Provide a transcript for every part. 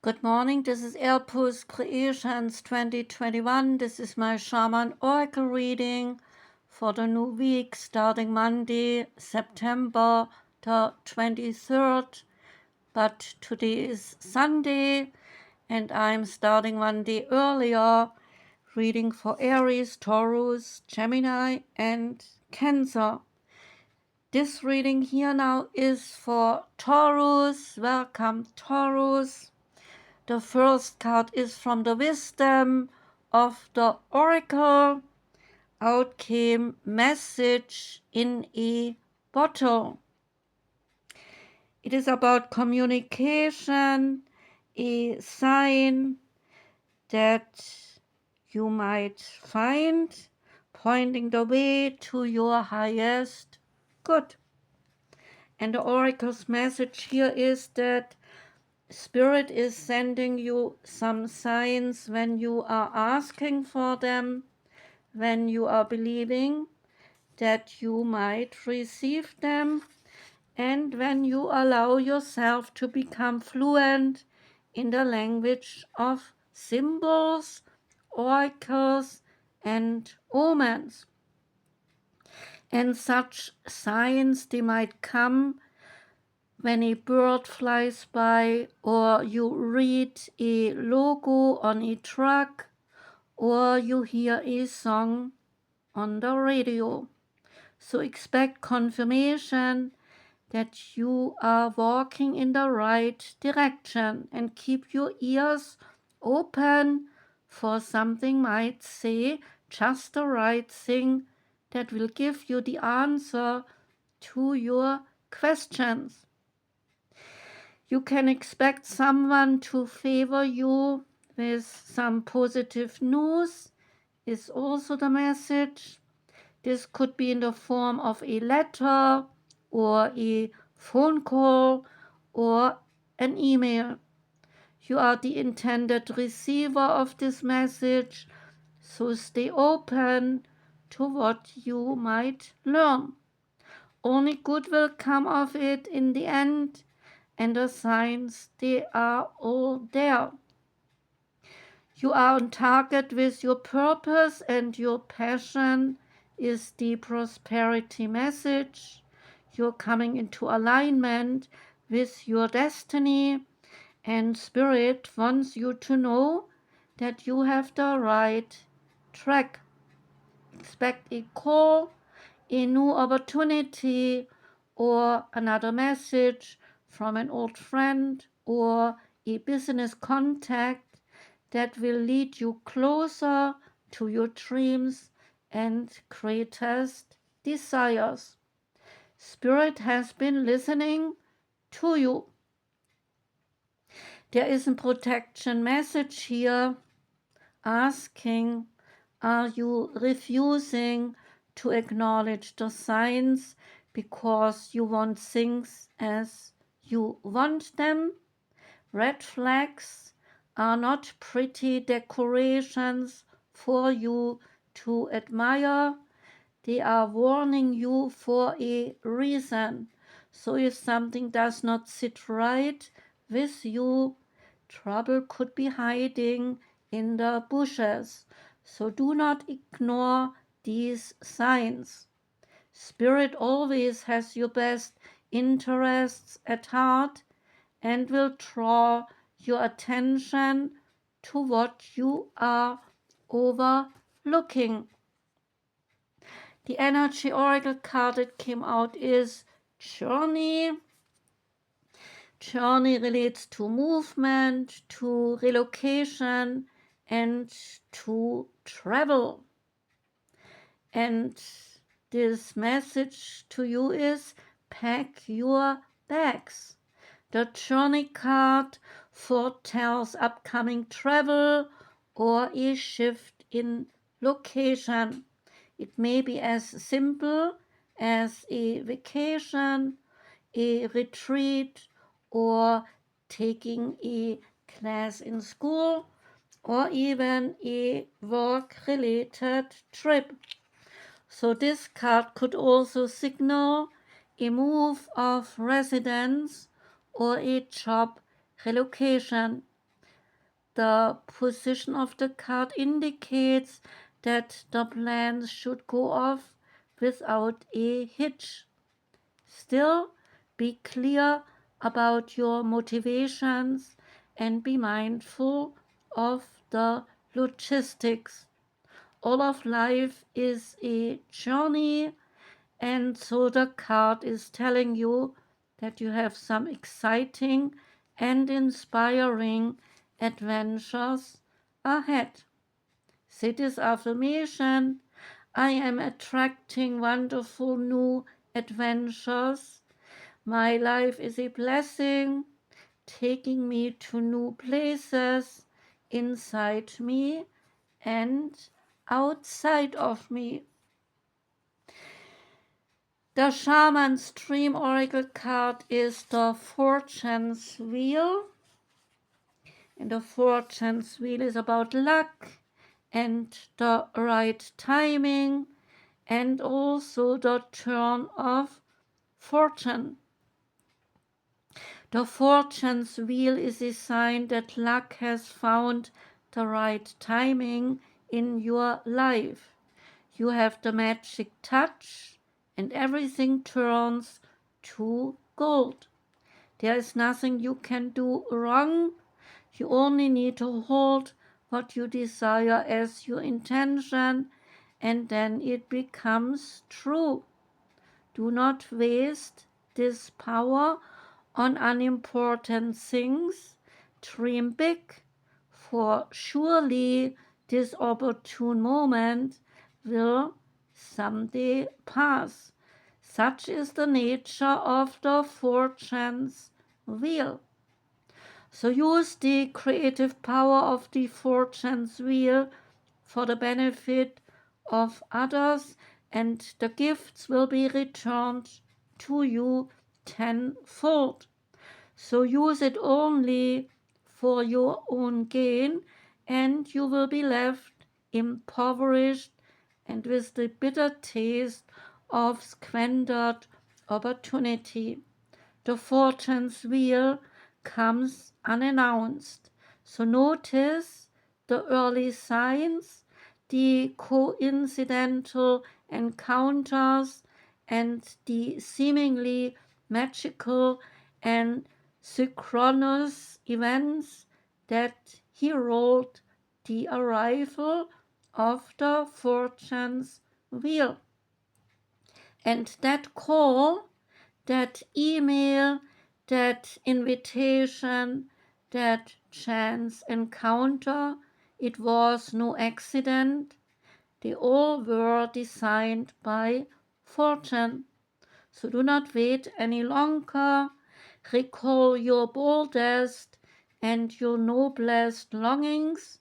Good morning, this is Airpulse Creations 2021. This is my Shaman Oracle reading for the new week starting Monday, September the 23rd. But today is Sunday and I'm starting one day earlier, reading for Aries, Taurus, Gemini and Cancer. This reading here now is for Taurus. Welcome, Taurus. The first card is from the wisdom of the oracle. Out came message in a bottle. It is about communication, a sign that you might find pointing the way to your highest good. And the oracle's message here is that Spirit is sending you some signs when you are asking for them, when you are believing that you might receive them, and when you allow yourself to become fluent in the language of symbols, oracles, and omens. And such signs, they might come when a bird flies by, or you read a logo on a truck, or you hear a song on the radio. So expect confirmation that you are walking in the right direction and keep your ears open for something might say just the right thing that will give you the answer to your questions. You can expect someone to favor you with some positive news, is also the message. This could be in the form of a letter or a phone call or an email. You are the intended receiver of this message, so stay open to what you might learn. Only good will come of it in the end, and the signs, they are all there. You are on target with your purpose, and your passion is the prosperity message. You're coming into alignment with your destiny, and Spirit wants you to know that you have the right track. Expect a call, a new opportunity, or another message from an old friend or a business contact that will lead you closer to your dreams and greatest desires. Spirit has been listening to you. There is a protection message here asking, are you refusing to acknowledge the signs because you want things as you want them? Red flags are not pretty decorations for you to admire. They are warning you for a reason. So if something does not sit right with you, trouble could be hiding in the bushes. So do not ignore these signs. Spirit always has your best interests at heart and will draw your attention to what you are overlooking. The energy oracle card that came out is Journey. Journey relates to movement, to relocation, and to travel. And this message to you is pack your bags. The Journey card foretells upcoming travel or a shift in location. It may be as simple as a vacation, a retreat, or taking a class in school, or even a work-related trip. So this card could also signal a move of residence or a job relocation. The position of the card indicates that the plans should go off without a hitch. Still, be clear about your motivations and be mindful of the logistics. All of life is a journey, and so the card is telling you that you have some exciting and inspiring adventures ahead. Say this affirmation: I am attracting wonderful new adventures. My life is a blessing, taking me to new places inside me and outside of me. The Shaman's Dream Oracle card is the Fortune's Wheel. And the Fortune's Wheel is about luck and the right timing and also the turn of fortune. The Fortune's Wheel is a sign that luck has found the right timing in your life. You have the magic touch and everything turns to gold. There is nothing you can do wrong. You only need to hold what you desire as your intention, and then it becomes true. Do not waste this power on unimportant things. Dream big, for surely this opportune moment will someday pass. Such is the nature of the Fortune's Wheel. So use the creative power of the Fortune's Wheel for the benefit of others, and the gifts will be returned to you tenfold. So use it only for your own gain, and you will be left impoverished and with the bitter taste of squandered opportunity. The Fortune's Wheel comes unannounced. So notice the early signs, the coincidental encounters, and the seemingly magical and synchronous events that herald the arrival of the Fortune's Wheel. And that call, that email, that invitation, that chance encounter, it was no accident. They all were designed by Fortune. So do not wait any longer. Recall your boldest and your noblest longings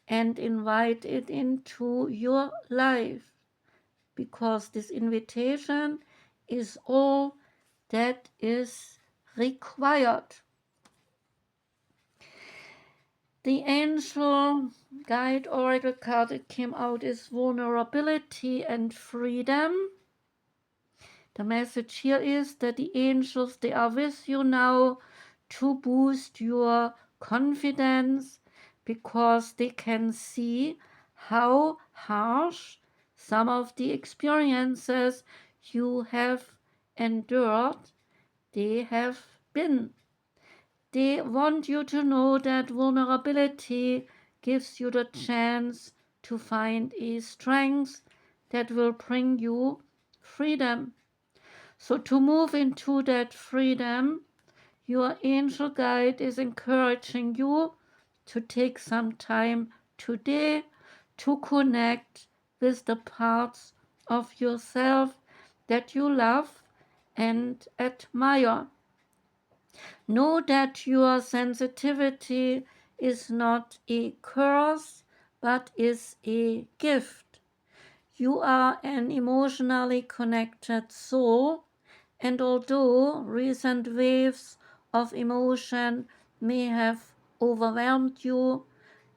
and invite it into your life, because this invitation is all that is required. The angel guide oracle card that came out is vulnerability and freedom. The message here is that the angels, they are with you now to boost your confidence, because they can see how harsh some of the experiences you have endured they have been. They want you to know that vulnerability gives you the chance to find a strength that will bring you freedom. So to move into that freedom, your angel guide is encouraging you to take some time today to connect with the parts of yourself that you love and admire. Know that your sensitivity is not a curse, but is a gift. You are an emotionally connected soul, and although recent waves of emotion may have overwhelmed you,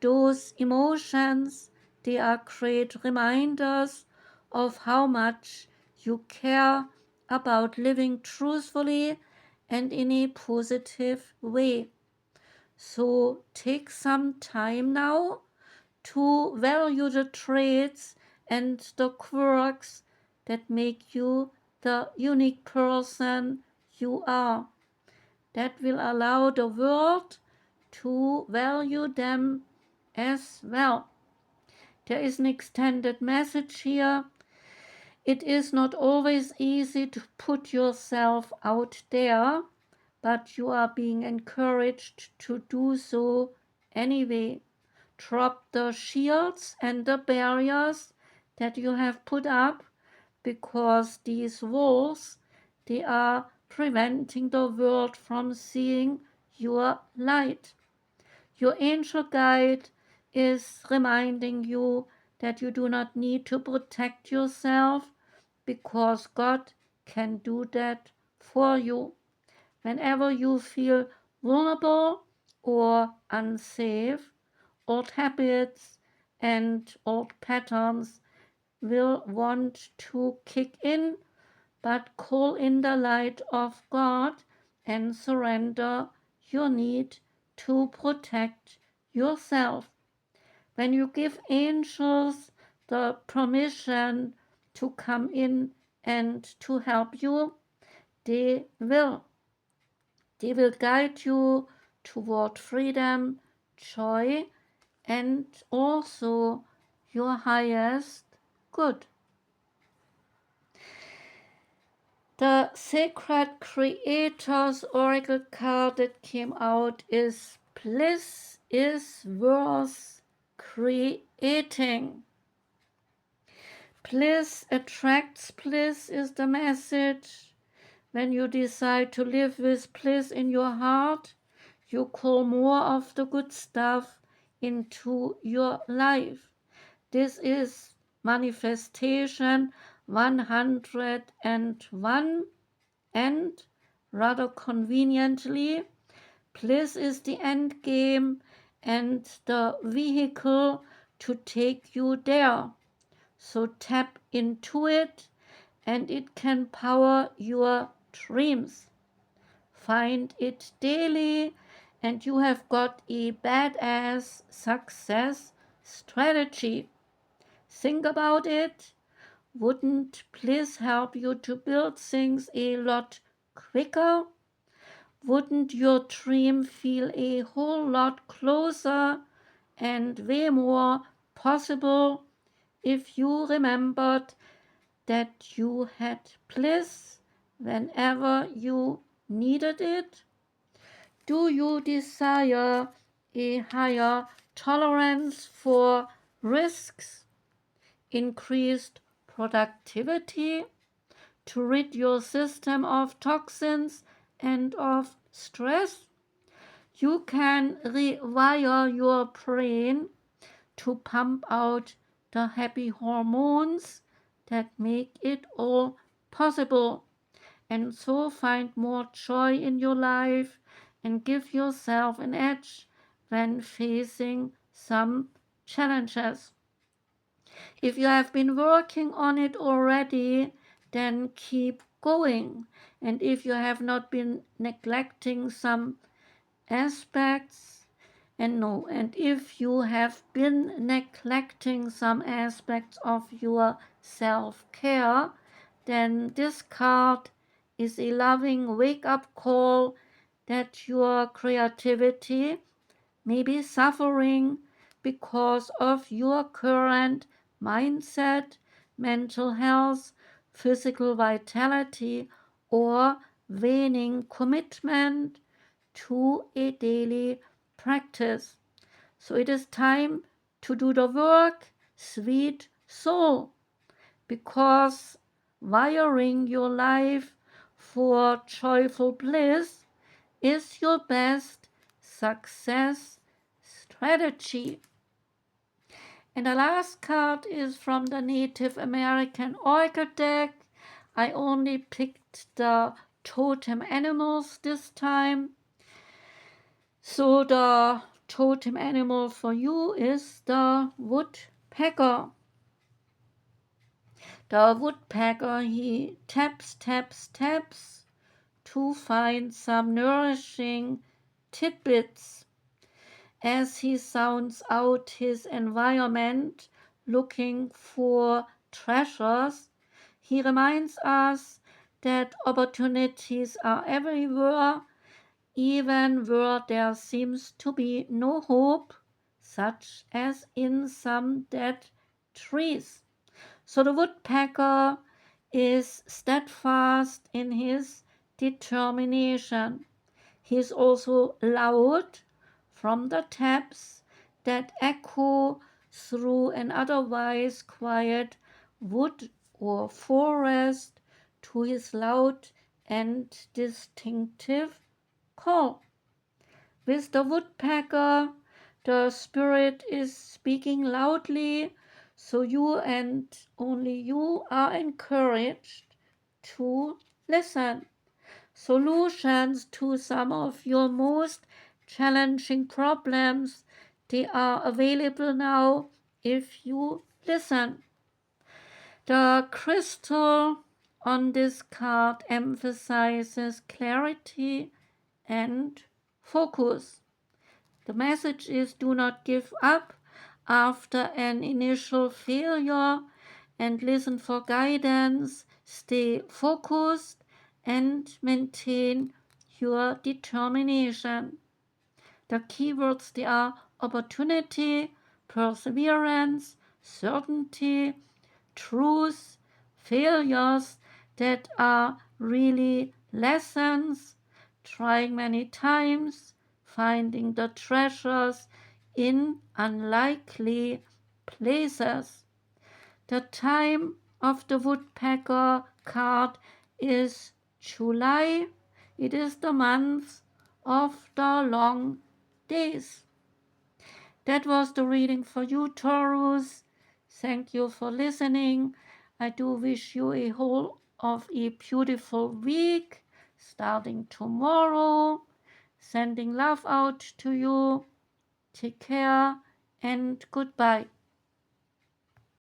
those emotions, they are great reminders of how much you care about living truthfully and in a positive way. So take some time now to value the traits and the quirks that make you the unique person you are. That will allow the world to value them as well. There is an extended message here. It is not always easy to put yourself out there, but you are being encouraged to do so anyway. Drop the shields and the barriers that you have put up, because these walls, they are preventing the world from seeing your light. Your angel guide is reminding you that you do not need to protect yourself, because God can do that for you. Whenever you feel vulnerable or unsafe, old habits and old patterns will want to kick in, but call in the light of God and surrender your need to protect yourself. When you give angels the permission to come in and to help you, they will. They will guide you toward freedom, joy, and also your highest good. The Sacred Creators Oracle card that came out is Bliss is worth creating. Bliss attracts bliss is the message. When you decide to live with bliss in your heart, you call more of the good stuff into your life. This is manifestation 101, and rather conveniently, bliss is the end game and the vehicle to take you there. So tap into it, and it can power your dreams. Find it daily, and you have got a badass success strategy. Think about it. Wouldn't bliss help you to build things a lot quicker? Wouldn't your dream feel a whole lot closer and way more possible if you remembered that you had bliss whenever you needed it? Do you desire a higher tolerance for risks, increased productivity, to rid your system of toxins and of stress? You can rewire your brain to pump out the happy hormones that make it all possible, and so find more joy in your life and give yourself an edge when facing some challenges. If you have been working on it already, then keep going. And if you have not been neglecting some aspects, and if you have been neglecting some aspects of your self-care, then this card is a loving wake-up call that your creativity may be suffering because of your current mindset, mental health, physical vitality, or waning commitment to a daily practice. So it is time to do the work, sweet soul, because wiring your life for joyful bliss is your best success strategy. And the last card is from the Native American Oracle deck. I only picked the totem animals this time. So the totem animal for you is the woodpecker. The woodpecker, he taps, taps, taps to find some nourishing tidbits. as he sounds out his environment looking for treasures, he reminds us that opportunities are everywhere, even where there seems to be no hope, such as in some dead trees. So the woodpecker is steadfast in his determination. He is also loud from the taps that echo through an otherwise quiet wood or forest to his loud and distinctive call. With the woodpecker, the spirit is speaking loudly, so you and only you are encouraged to listen. Solutions to some of your most challenging problems, they are available now if you listen. The crystal on this card emphasizes clarity and focus. The message is do not give up after an initial failure and listen for guidance, stay focused, and maintain your determination. The keywords they are opportunity, perseverance, certainty, truth, failures that are really lessons, trying many times, finding the treasures in unlikely places. The time of the woodpecker card is July. It is the month of the long days. That was the reading for you, Taurus. Thank you for listening. I do wish you a whole of a beautiful week starting tomorrow. Sending love out to you. Take care and goodbye.